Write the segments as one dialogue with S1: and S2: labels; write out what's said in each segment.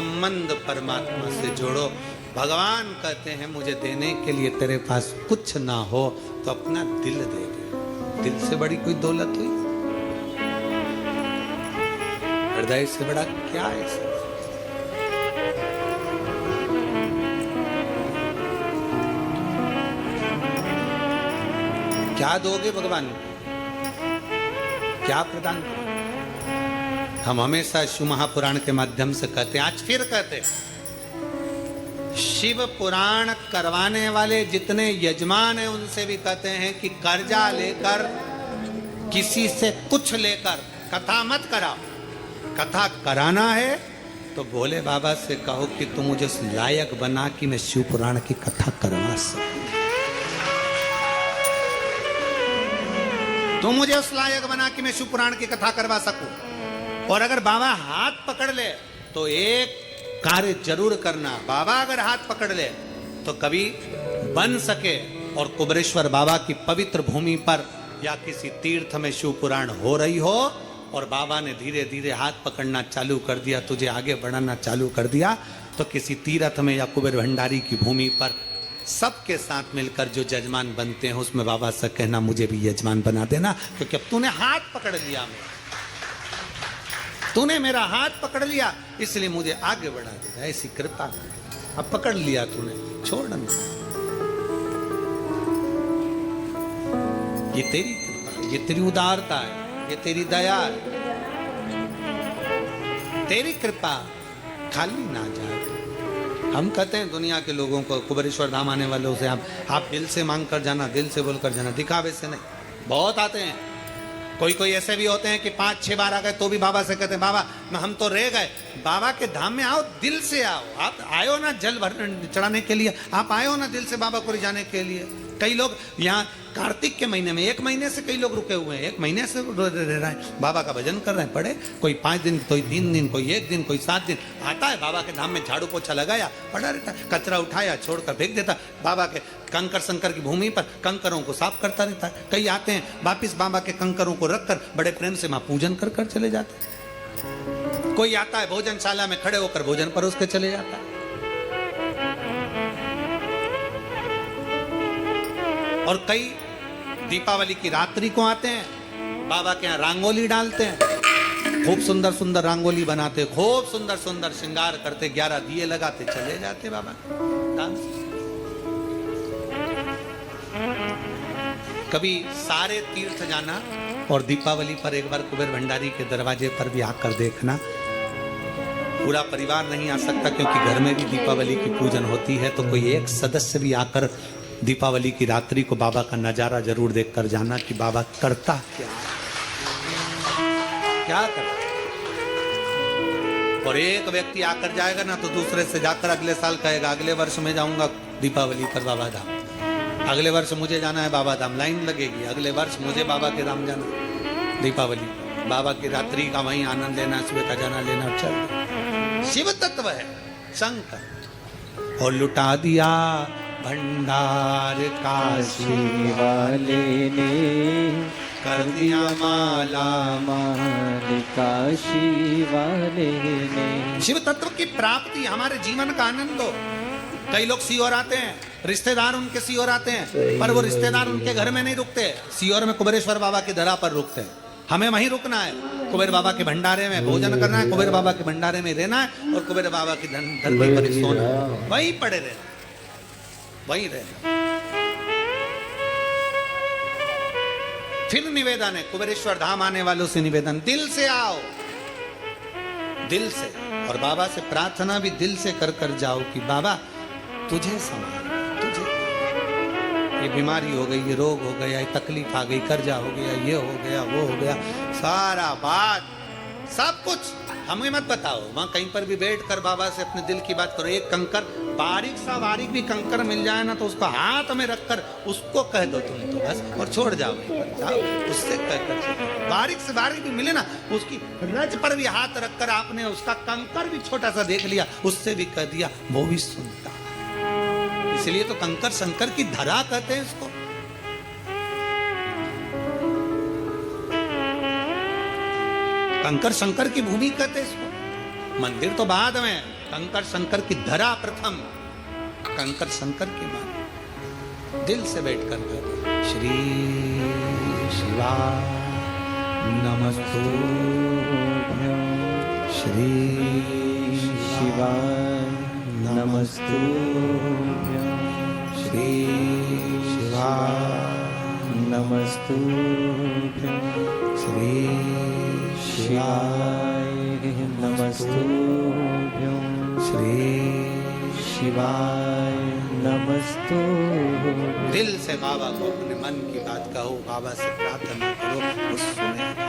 S1: संबंध परमात्मा से जोड़ो। भगवान कहते हैं मुझे देने के लिए तेरे पास कुछ ना हो तो अपना दिल दे दे। दिल से बड़ी कोई दौलत हुई? हृदय से बड़ा क्या है सर? क्या दोगे भगवान? क्या प्रदान करोगे? हम हमेशा शिव महापुराण के माध्यम से कहते हैं, आज फिर कहते हैं, शिव पुराण करवाने वाले जितने यजमान हैं उनसे भी कहते हैं कि कर्जा लेकर, किसी से कुछ लेकर कथा मत कराओ। कथा कराना है तो भोले बाबा से कहो कि तुम मुझे उस लायक बना कि मैं शिव पुराण की कथा करवा सकूं। तुम मुझे उस लायक बना कि मैं शिव पुराण की कथा करवा सकूं। और अगर बाबा हाथ पकड़ ले तो एक कार्य जरूर करना। बाबा अगर हाथ पकड़ ले तो कभी बन सके और कुबेरेश्वर बाबा की पवित्र भूमि पर या किसी तीर्थ में शिव पुराण हो रही हो और बाबा ने धीरे धीरे हाथ पकड़ना चालू कर दिया, तुझे आगे बढ़ाना चालू कर दिया, तो किसी तीर्थ में या कुबेर भंडारी की भूमि पर सबके साथ मिलकर जो यजमान बनते हैं उसमें बाबा से कहना मुझे भी यजमान बना देना, क्योंकि अब तूने हाथ पकड़ लिया, तूने मेरा हाथ पकड़ लिया इसलिए मुझे आगे बढ़ा देगा। ऐसी कृपा कर। अब पकड़ लिया तूने, छोड़ना। ये तेरी कृपा, ये तेरी उदारता है, ये तेरी दया है। तेरी कृपा खाली ना जाए। हम कहते हैं दुनिया के लोगों को, कुबेरेश्वर धाम आने वालों से आप दिल से मांग कर जाना, दिल से बोल कर जाना, दिखावे से नहीं। बहुत आते हैं, कोई कोई ऐसे भी होते हैं कि 5-6 बार आ गए तो भी बाबा से कहते हैं बाबा हम तो रह गए। बाबा के धाम में आओ, दिल से आओ। आप आयो ना जल भर चढ़ाने के लिए, आप आयो ना दिल से बाबा को रिझाने के लिए। कई लोग यहाँ कार्तिक के महीने में 1 महीने से कई लोग रुके हुए हैं, 1 महीने से रह रहे हैं, बाबा का भजन कर रहे हैं। पढ़े कोई 5 दिन, कोई 3 दिन, कोई 1 दिन, कोई 7 दिन आता है बाबा के धाम में, झाड़ू पोछा लगाया, पड़ा रहता, कचरा उठाया छोड़कर फेंक देता। बाबा के कंकर शंकर की भूमि पर कंकरों को साफ करता रहता है। कई आते हैं वापिस बाबा के कंकरों को रखकर बड़े प्रेम से वहां पूजन कर कर चले जाते हैं। कोई आता है भोजनशाला में खड़े होकर भोजन परोस के चले जाता है। और कई दीपावली की रात्रि को आते हैं, बाबा के यहाँ रंगोली डालते हैं, खूब सुंदर सुंदर रंगोली बनाते, खूब सुंदर सुंदर श्रृंगार करते, 11 दिए लगाते, चले जाते बाबा। कभी सारे तीर्थ जाना और दीपावली पर एक बार कुबेर भंडारी के दरवाजे पर भी आकर देखना। पूरा परिवार नहीं आ सकता क्योंकि घर में भी दीपावली की पूजन होती है, तो कोई एक सदस्य भी आकर दीपावली की रात्रि को बाबा का नजारा जरूर देखकर जाना कि बाबा करता क्या करता। और एक व्यक्ति आकर जाएगा ना तो दूसरे से जाकर अगले साल कहेगा अगले वर्ष में जाऊंगा दीपावली पर बाबा धाम, अगले वर्ष मुझे जाना है बाबा धाम, लाइन लगेगी, अगले वर्ष मुझे बाबा के धाम जाना, दीपावली बाबा की रात्रि का वहीं आनंद लेना, सुबह का जाना लेना। चल शिव तत्व है शंकर। और लुटा दिया भंडार काशी वाले ने, कर दिया माला माल काशी वाले ने। शिव तत्व की प्राप्ति हमारे जीवन का आनंद हो। कई लोग सीहोर आते हैं, रिश्तेदार उनके सीहोर आते हैं, पर वो रिश्तेदार उनके घर में नहीं रुकते, सीहोर में कुबेरेश्वर बाबा की धरा पर रुकते हैं। हमें वहीं रुकना है, कुबेर बाबा के भंडारे में भोजन करना है, कुबेर बाबा के भंडारे में रहना है और कुबेर बाबा की धरती पर सोना, वहीं पड़े रहना, वहीं रहना। फिर निवेदन है, कुबेरेश्वर धाम आने वालों से निवेदन, दिल से आओ, दिल से। और बाबा से प्रार्थना भी दिल से कर कर जाओ कि बाबा तुझे संभाल, तुझे ये बीमारी हो गई, ये रोग हो गया, ये तकलीफ आ गई, कर्जा हो गया, ये हो गया, वो हो गया, सारा बात सब कुछ हमें मत बताओ। वहां कहीं पर भी बैठ कर बाबा से अपने दिल की बात करो। एक कंकर, बारीक सा बारीक भी कंकर मिल जाए ना तो उसको हाथ में रखकर उसको कह दो तुम तो बस, और छोड़ जाओ, जाओ उससे कहकर। बारीक से बारीक भी मिले ना, उसकी रज पर भी हाथ रखकर आपने उसका कंकर भी छोटा सा देख लिया, उससे भी कह दिया, वो भी सुनता। इसलिए तो कंकर शंकर की धरा कहते हैं इसको। कंकर शंकर की भूमि कहते हैं इसको। मंदिर तो बाद में, कंकर शंकर की धरा प्रथम, कंकर शंकर की मान दिल से बैठ कर गाते श्री शिवा नमस्तुभ्यं, श्री शिवा नमस्तुभ्यं, श्री शिवा नमस्तुभ्यं, श्री शिवाय नमस्तुभ्यं, श्री शिवाय नमस्तुभ्यं। दिल से बाबा को अपने मन की बात कहो, बाबा से प्रार्थना करो, वो सुनेगा।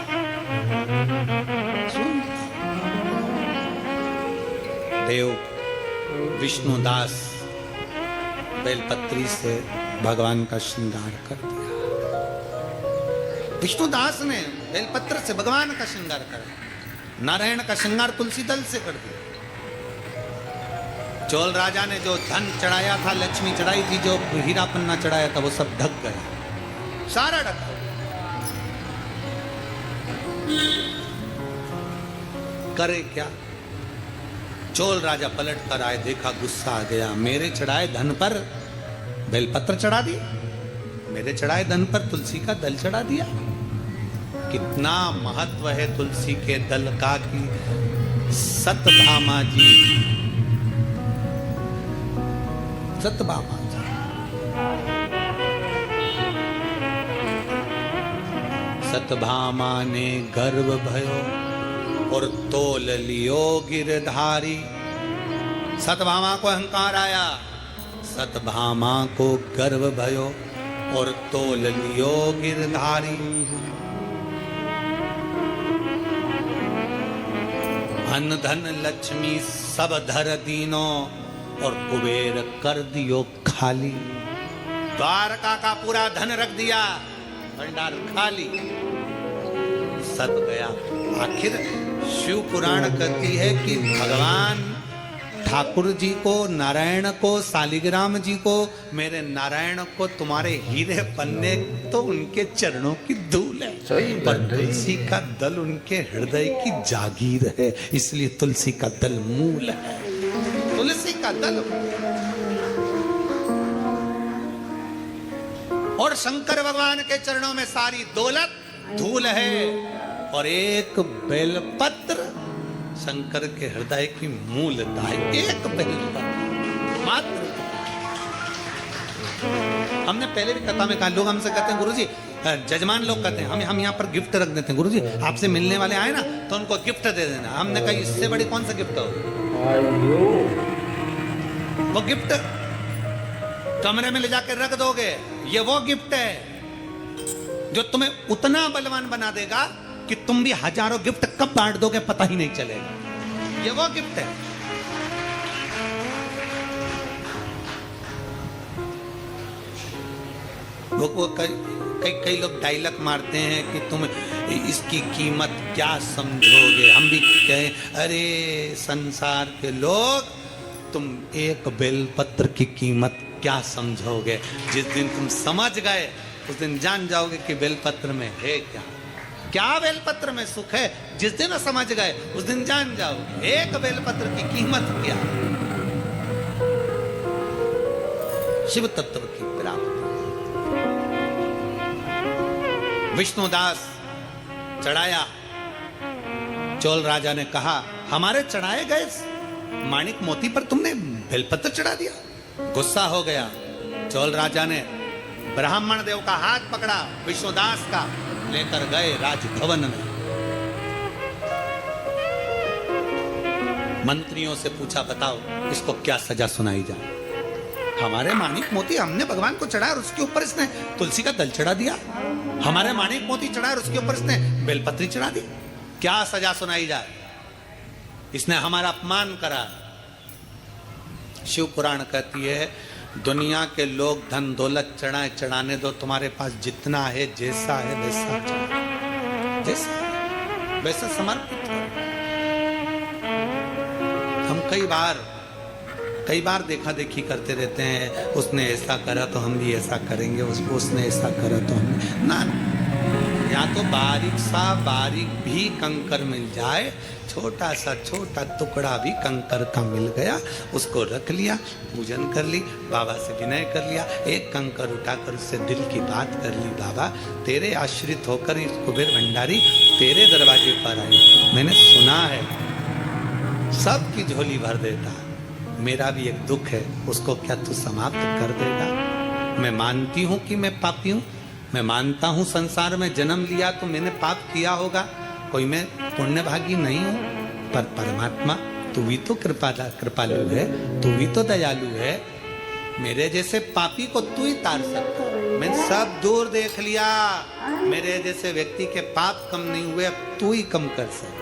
S1: देव विष्णुदास बेलपत्री से भगवान का श्रृंगार कर दिया। विष्णुदास ने बेलपत्र से भगवान का श्रृंगार कर दिया। नारायण का श्रृंगार तुलसी दल से कर दिया। चोल राजा ने जो धन चढ़ाया था, लक्ष्मी चढ़ाई थी, जो हीरा पन्ना चढ़ाया था, वो सब ढक गया, सारा ढक गया। करे क्या? चोल राजा पलट कर आए, देखा, गुस्सा आ गया। मेरे चढ़ाए धन पर बेलपत्र चढ़ा दिया, मेरे चढ़ाए धन पर तुलसी का दल चढ़ा दिया। कितना महत्व है तुलसी के दल का कि सतभामा जी, सतभामा जी, सतभामा ने गर्व भयो और तोल लियो गिरधारी। सतभामा को अहंकार आया, सतभामा को गर्व भयो और तोल लियो गिरधारी। धन धन लक्ष्मी सब धर दीनो और कुबेर कर दियो खाली। द्वारका का पूरा धन रख दिया, भंडार खाली, सत गया। आखिर शिव पुराण कहती है कि भगवान ठाकुर जी को, नारायण को, शालिग्राम जी को, मेरे नारायण को तुम्हारे हीरे पन्ने तो उनके चरणों की धूल है, पर तुलसी का दल उनके हृदय की जागीर है, इसलिए तुलसी का दल मूल है। तुलसी का दल और शंकर भगवान के चरणों में सारी दौलत धूल है, और एक बेलपत्र शंकर के हृदय की मूलता है। एक बेलपत्र मात्र। हमने पहले भी कथा में कहा, लोग हमसे कहते हैं गुरुजी, जजमान लोग कहते हैं हम यहाँ पर गिफ्ट रख देते हैं, गुरुजी आपसे मिलने वाले आए ना तो उनको गिफ्ट दे देना। हमने कहा इससे बड़ी कौन सा गिफ्ट हो? वो गिफ्ट कमरे में ले जाकर रख दोगे, ये वो गिफ्ट है जो तुम्हें उतना बलवान बना देगा कि तुम भी हजारों गिफ्ट कब बांट दोगे पता ही नहीं चलेगा। ये वो गिफ्ट है। वो कई लोग डायलॉग मारते हैं कि तुम इसकी कीमत क्या समझोगे। हम भी कहें, अरे संसार के लोग, तुम एक बेलपत्र की कीमत क्या समझोगे। जिस दिन तुम समझ गए उस दिन जान जाओगे कि बेलपत्र में है क्या, क्या बेलपत्र में सुख है। जिस दिन समझ गए उस दिन जान जाओगे एक बेलपत्र की कीमत क्या। शिव तत्व की प्राप्ति। विष्णुदास चढ़ाया, चोल राजा ने कहा हमारे चढ़ाए गए माणिक मोती पर तुमने बेलपत्र चढ़ा दिया। गुस्सा हो गया। चोल राजा ने ब्राह्मण देव का हाथ पकड़ा, विष्णुदास का, लेकर गए राजभवन में। मंत्रियों से पूछा, बताओ इसको क्या सजा सुनाई जाए। हमारे माणिक मोती हमने भगवान को चढ़ाया और उसके ऊपर इसने तुलसी का दल चढ़ा दिया। हमारे माणिक मोती चढ़ाया और उसके ऊपर इसने बेलपत्री चढ़ा दी। क्या सजा सुनाई जाए? इसने हमारा अपमान करा। शिव पुराण कहती है, दुनिया के लोग धन दौलत चढ़ाए, चढ़ाने दो, तुम्हारे पास जितना है, जैसा है वैसा चढ़ाओ, जैसा वैसा समर्पित करो। हम कई बार देखा देखी करते रहते हैं, उसने ऐसा करा तो हम भी ऐसा करेंगे, उसने ऐसा करा तो हम ना। या तो बारीक सा बारीक भी कंकर मिल जाए, छोटा सा छोटा टुकड़ा भी कंकर का मिल गया, उसको रख लिया, पूजन कर ली, बाबा से विनय कर लिया, एक कंकर उठाकर उससे दिल की बात कर ली, बाबा तेरे आश्रित होकर इस कुबेर भंडारी तेरे दरवाजे पर आई, मैंने सुना है सबकी झोली भर देता, मेरा भी एक दुख है, उसको क्या तू समाप्त कर देगा? मैं मानती हूं कि मैं पापी हूं, मैं मानता हूं संसार में जन्म लिया तो मैंने पाप किया होगा, कोई मैं पुण्यभागी नहीं हूं, पर परमात्मा तू भी तो कृपालु है, तू भी तो दयालु है, मेरे जैसे पापी को तू ही तार सकता। मैंने सब दूर देख लिया, मेरे जैसे व्यक्ति के पाप कम नहीं हुए, अब तू ही कम कर सकता।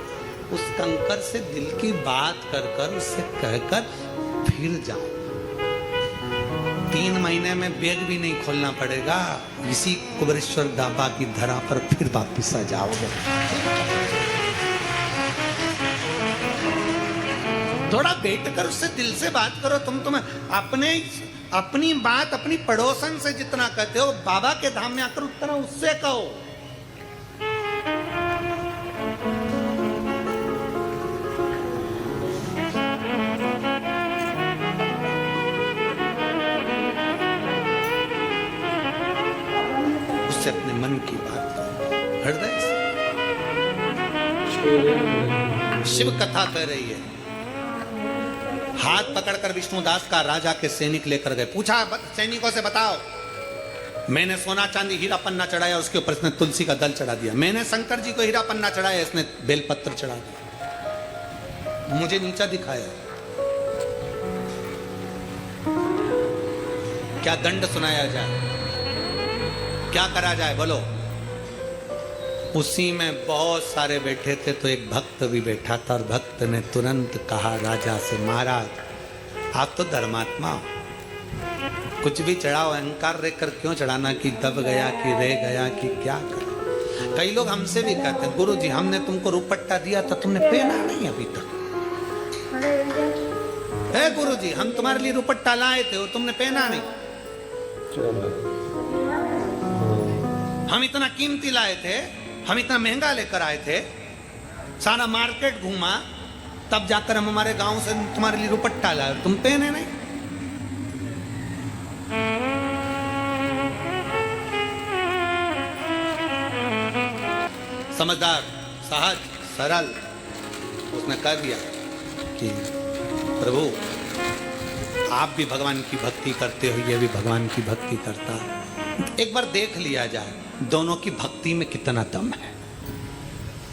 S1: उस कंकर से दिल की बात कर कर उससे कहकर फिर जाओ, 3 महीने में बैग भी नहीं खोलना पड़ेगा, इसी कुबेरेश्वर दाबा की धरा पर फिर वापिस आ जाओगे। थोड़ा बैठ कर उससे दिल से बात करो, तुम अपनी बात अपनी पड़ोसन से जितना कहते हो बाबा के धाम में आकर उतना उससे कहो। उससे अपने मन की बात करो, हृदय से। शिव कथा कह रही है, हाथ पकड़कर विष्णुदास का राजा के सैनिक लेकर गए, पूछा सैनिकों से बताओ, मैंने सोना चांदी हीरा पन्ना चढ़ाया, उसके ऊपर इसने तुलसी का दल चढ़ा दिया, मैंने शंकर जी को हीरा पन्ना चढ़ाया, इसने बेलपत्र चढ़ा दिया, मुझे नीचा दिखाया, क्या दंड सुनाया जाए, क्या करा जाए बोलो? उसी में बहुत सारे बैठे थे, तो एक भक्त भी बैठा था, और भक्त ने तुरंत कहा राजा से, महाराज आप तो धर्मात्मा हो, कुछ भी चढ़ाओ, अहंकार रहकर क्यों चढ़ाना कि दब गया कि रह गया कि क्या कर। कई लोग हमसे भी कहते हैं, गुरु जी हमने तुमको रुपट्टा दिया था, तुमने पहना नहीं अभी तक। हे गुरु जी हम तुम्हारे लिए रुपट्टा लाए थे, तुमने पहना नहीं। हम इतना कीमती लाए थे, हम इतना महंगा लेकर आए थे, सारा मार्केट घूमा, तब जाकर हम हमारे गांव से तुम्हारे लिए रुपट्टा लाए, तुम पहने नहीं। समझदार, सहज, सरल उसने कह दिया कि प्रभु आप भी भगवान की भक्ति करते हो, ये भी भगवान की भक्ति करता है, एक बार देख लिया जाए दोनों की भक्ति में कितना दम है।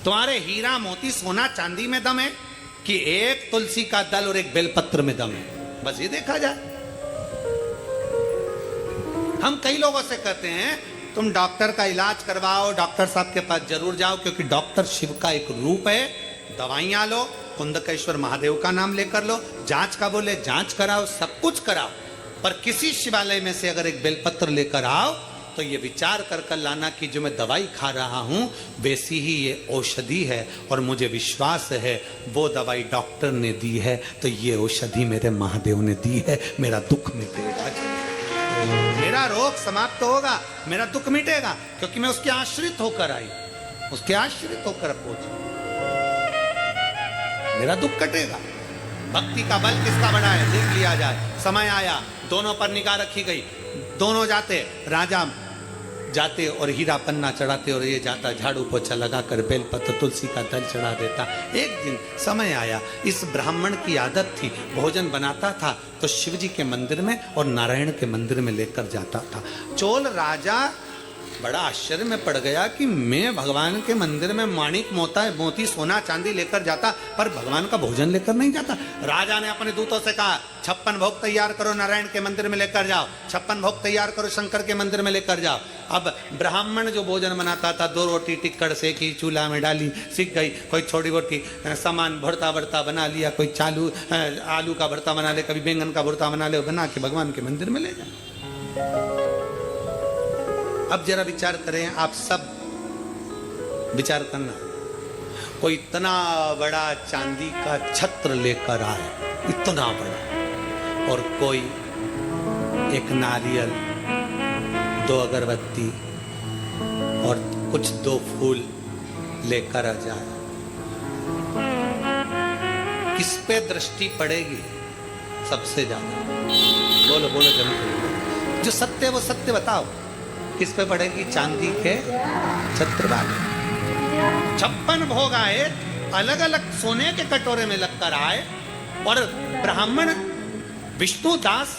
S1: तुम्हारे हीरा मोती सोना चांदी में दम है कि एक तुलसी का दल और एक बेलपत्र में दम है, बस ये देखा जाए। हम कई लोगों से कहते हैं तुम डॉक्टर का इलाज करवाओ, डॉक्टर साहब के पास जरूर जाओ, क्योंकि डॉक्टर शिव का एक रूप है। दवाइयां लो, कुंदकेश्वर महादेव का नाम लेकर लो, जांच का बोले जांच कराओ, सब कुछ कराओ, पर किसी शिवालय में से अगर एक बेलपत्र लेकर आओ तो ये विचार कर कर लाना कि जो मैं दवाई खा रहा हूं वैसी ही ये औषधि है, और मुझे विश्वास है वो दवाई डॉक्टर ने दी है तो ये औषधि मेरे महादेव ने दी है, मेरा दुख मिटेगा, मेरा रोग समाप्त होगा, मेरा दुख मिटेगा, क्योंकि मैं उसके आश्रित होकर आई, उसके आश्रित होकर पहुंची, मेरा दुख कटेगा। भक्ति का बल किसका बड़ा है देख लिया जाए। समय आया, दोनों पर निगाह रखी गई, दोनों जाते, राजा जाते और हीरा पन्ना चढ़ाते, और ये जाता झाड़ू पोछा लगाकर बेलपत्र तुलसी का दल चढ़ा देता। एक दिन समय आया, इस ब्राह्मण की आदत थी, भोजन बनाता था तो शिव जी के मंदिर में और नारायण के मंदिर में लेकर जाता था। चोल राजा बड़ा आश्चर्य में पड़ गया कि मैं भगवान के मंदिर में माणिक मोती सोना चांदी लेकर जाता, पर भगवान का भोजन लेकर नहीं जाता। राजा ने अपने दूतों से कहा 56 भोग तैयार करो, नारायण के मंदिर में लेकर जाओ, 56 भोग तैयार करो, शंकर के मंदिर में लेकर जाओ। अब ब्राह्मण जो भोजन बनाता था, 2 रोटी टिक्कड़ सेकी, चूल्हा में डाली, सीख गई, कोई छोटी मोटी सामान भरता भरता बना लिया, कोई चालू आलू का भरता बना ले, कभी बैंगन का भरता बना ले, बना के भगवान के मंदिर में ले जाए। अब जरा विचार करें, आप सब विचार करना, कोई इतना बड़ा चांदी का छत्र लेकर आए, इतना बड़ा, और कोई एक नारियल, 2 अगरबत्ती और कुछ दो फूल लेकर आ जाए। किस पे दृष्टि पड़ेगी सबसे ज्यादा? बोलो बोलो जल्दी। जो सत्य वो सत्य बताओ, किस पे पड़ेगी? चांदी के छत्र वाले। 56 भोग आए, अलग अलग सोने के कटोरे में लगकर आए, और ब्राह्मण विष्णुदास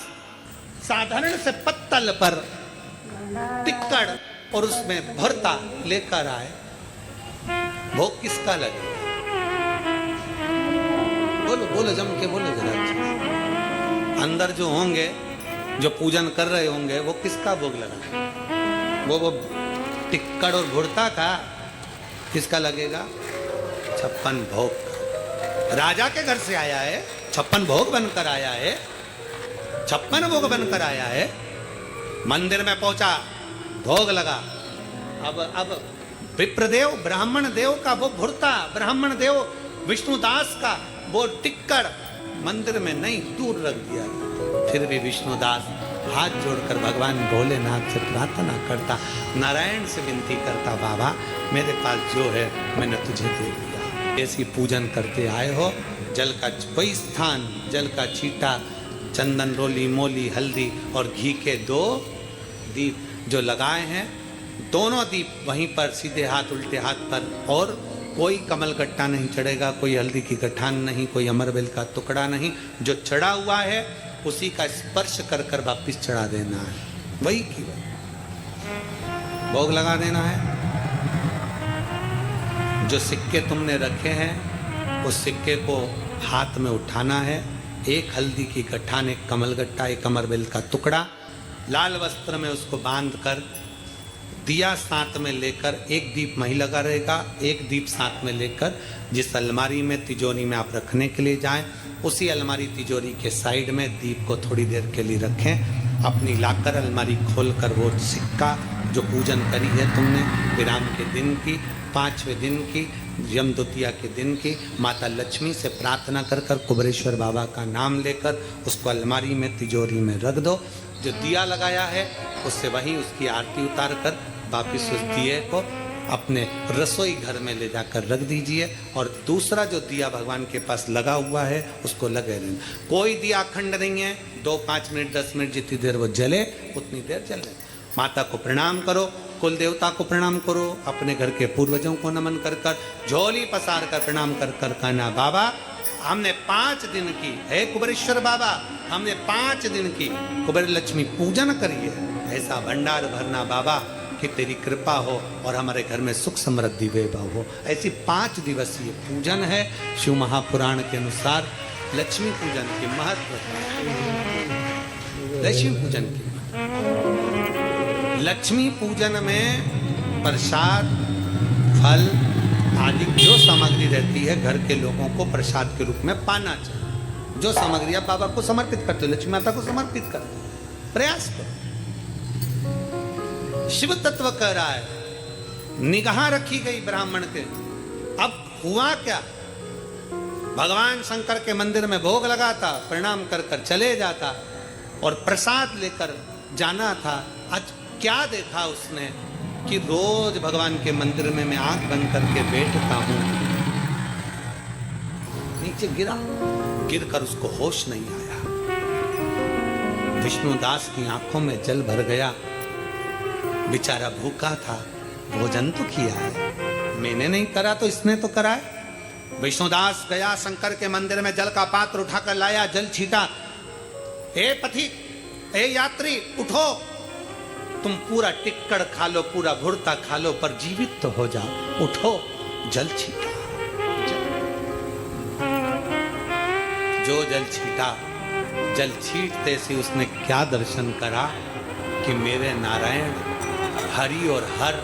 S1: साधारण से पत्तल पर टिक्कड़ और उसमें भरता लेकर आए। भोग किसका लगेगा? बोलो बोलो जम के बोलो जरा। अंदर जो होंगे, जो पूजन कर रहे होंगे, वो किसका भोग लगा? वो टिक्कड़ और भुरता का किसका लगेगा? 56 भोग का। राजा के घर से आया है, 56 भोग बनकर आया है, 56 भोग बनकर आया है। मंदिर में पहुंचा, भोग लगा। अब विप्रदेव ब्राह्मण देव का वो भुरता, ब्राह्मण देव विष्णुदास का वो टिक्कड़ मंदिर में नहीं, दूर रख दिया। फिर भी विष्णुदास हाथ जोड़कर भगवान भोलेनाथ से प्रार्थना करता, नारायण से विनती करता, बाबा मेरे पास जो है मैंने तुझे दे दिया। ऐसी पूजन करते आए हो। जल का कोई स्थान, जल का छींटा, चंदन रोली मोली हल्दी और घी के 2 दीप जो लगाए हैं, दोनों दीप वहीं पर सीधे हाथ उल्टे हाथ पर, और कोई कमल गट्टा नहीं चढ़ेगा, कोई हल्दी की गठान नहीं, कोई अमरबेल का टुकड़ा नहीं। जो चढ़ा हुआ है उसी का स्पर्श कर कर वापिस चढ़ा देना है, वही की वही भोग लगा देना है। जो सिक्के तुमने रखे हैं उस सिक्के को हाथ में उठाना है। एक हल्दी की गठान, एक कमल गट्टा, एक अमरबेल का टुकड़ा, लाल वस्त्र में उसको बांध कर, दिया साथ में लेकर, एक दीप वहीं लगा रहेगा, एक दीप साथ में लेकर जिस अलमारी में तिजोरी में आप रखने के लिए जाएं, उसी अलमारी तिजोरी के साइड में दीप को थोड़ी देर के लिए रखें। अपनी लाकर अलमारी खोलकर वो सिक्का जो पूजन करी है तुमने विराम के दिन की, 5वें दिन की, यम द्वितीया के दिन की, माता लक्ष्मी से प्रार्थना कर कर कुबेरेश्वर बाबा का नाम लेकर उसको अलमारी में तिजोरी में रख दो। जो दिया लगाया है उससे वहीं उसकी आरती उतार कर वापिस उस दिए को अपने रसोई घर में ले जाकर रख दीजिए। और दूसरा जो दिया भगवान के पास लगा हुआ है उसको लगे रहना। कोई दिया अखंड नहीं है, 2, 5 मिनट 10 मिनट जितनी देर वो जले उतनी देर जले। माता को प्रणाम करो, कुल देवता को प्रणाम करो, अपने घर के पूर्वजों को नमन कर कर, झोली पसार कर प्रणाम कर कर कहना, बाबा हमने 5 दिन की, हे कुबेरेश्वर बाबा हमने 5 दिन की कुबेर लक्ष्मी पूजन करी है, ऐसा भंडार भरना बाबा कि तेरी कृपा हो और हमारे घर में सुख समृद्धि वैभव हो। ऐसी 5 दिवसीय पूजन है। शिव महापुराण के अनुसार लक्ष्मी पूजन की महत्वता, लक्ष्मी पूजन की, लक्ष्मी पूजन में प्रसाद, फल आदि जो सामग्री रहती है घर के लोगों को प्रसाद के रूप में पाना चाहिए। जो सामग्री आप बाबा को समर्पित करते हो, लक्ष्मी माता को समर्पित करते हो, प्रयास करो। शिव तत्व कह रहा है, निगाह रखी गई ब्राह्मण के। अब हुआ क्या? भगवान शंकर के मंदिर में भोग लगाता, प्रणाम कर कर चले जाता और प्रसाद लेकर जाना था। आज क्या देखा उसने कि रोज भगवान के मंदिर में मैं आंख बंद करके बैठता हूं, नीचे गिरा, गिरकर उसको होश नहीं आया। विष्णुदास की आंखों में जल भर गया। बेचारा भूखा था, भोजन तो किया है, मैंने नहीं करा तो इसने तो करा है। विष्णुदास गया शंकर के मंदिर में, जल का पात्र उठाकर लाया, जल छीटा। हे पथिक, हे यात्री, उठो, तुम पूरा टिक्कड़ खा लो, पूरा भुरता खा लो, पर जीवित तो हो जाओ, उठो। जल छीटा, जो जल छीटा, जल छीटते से उसने क्या दर्शन करा कि मेरे नारायण हरि और हर,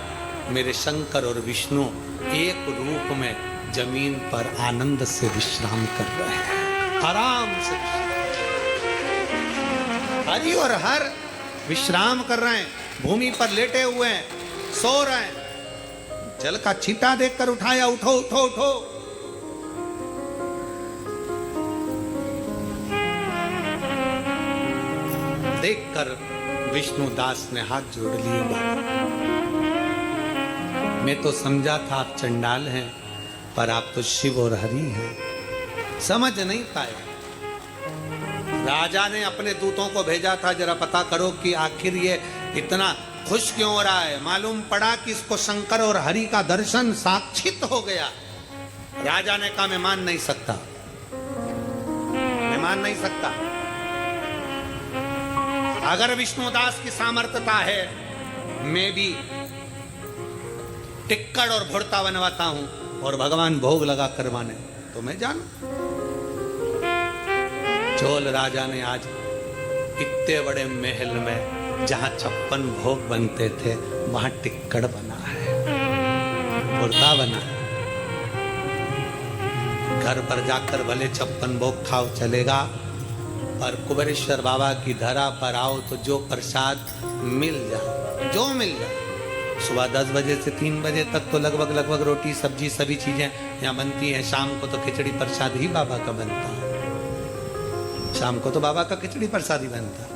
S1: मेरे शंकर और विष्णु एक रूप में जमीन पर आनंद से विश्राम कर रहे हैं, आराम से। हरि और हर विश्राम कर रहे हैं, भूमि पर लेटे हुए हैं, सो रहे हैं। जल का छींटा देखकर उठाया, उठो उठो उठो। देखकर विष्णुदास ने हाथ जोड़ लिए, मैं तो समझा था आप चंडाल हैं, पर आप तो शिव और हरि हैं। समझ नहीं पाए। राजा ने अपने दूतों को भेजा था, जरा पता करो कि आखिर ये इतना खुश क्यों हो रहा है। मालूम पड़ा कि इसको शंकर और हरि का दर्शन साक्षित हो गया। राजा ने कहा मैं मान नहीं सकता, मैं मान नहीं सकता। अगर विष्णुदास की सामर्थ्यता है, मैं भी टिक्कड़ और भुड़ता बनवाता हूं और भगवान भोग लगा करवाने, तो मैं जानू। चोल राजा ने आज इतने बड़े महल में जहां 56 भोग बनते थे, वहां टिक्कड़ बना है, भुड़ता बना है। घर पर जाकर भले 56 भोग खाओ चलेगा, पर कुबेरेश्वर बाबा की धरा पर आओ तो जो प्रसाद मिल जाए, जो मिल जाए। सुबह 10 बजे से 3 बजे तक तो लगभग रोटी सब्जी सभी चीजें यहाँ बनती हैं। शाम को तो खिचड़ी प्रसाद ही बाबा का बनता है। शाम को तो बाबा का खिचड़ी प्रसाद ही बनता है।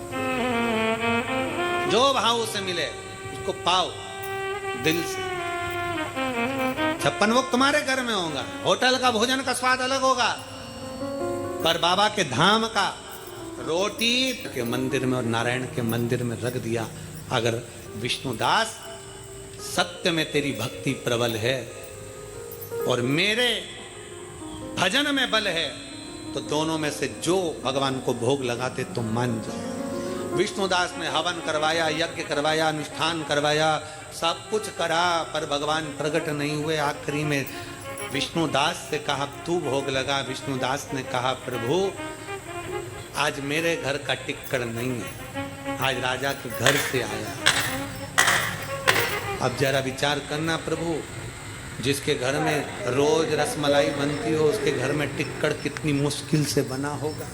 S1: जो भाव से मिले उसको पाओ दिल से। 56 भोग तुम्हारे घर में होगा, होटल का भोजन का स्वाद अलग होगा, पर बाबा के धाम का रोटी के मंदिर में और नारायण के मंदिर में रख दिया। अगर विष्णुदास सत्य में तेरी भक्ति प्रबल है और मेरे भजन में बल है, तो दोनों में से जो भगवान को भोग लगाते तुम मान जाओ। विष्णुदास ने हवन करवाया, यज्ञ करवाया, अनुष्ठान करवाया, सब कुछ करा, पर भगवान प्रकट नहीं हुए। आखिरी में विष्णुदास से कहा तू भोग लगा। विष्णुदास ने कहा प्रभु आज मेरे घर का टिक्कड़ नहीं है, आज राजा के घर से आया। अब जरा विचार करना प्रभु, जिसके घर में रोज रसमलाई बनती हो, उसके घर में टिक्कड़ कितनी मुश्किल से बना होगा।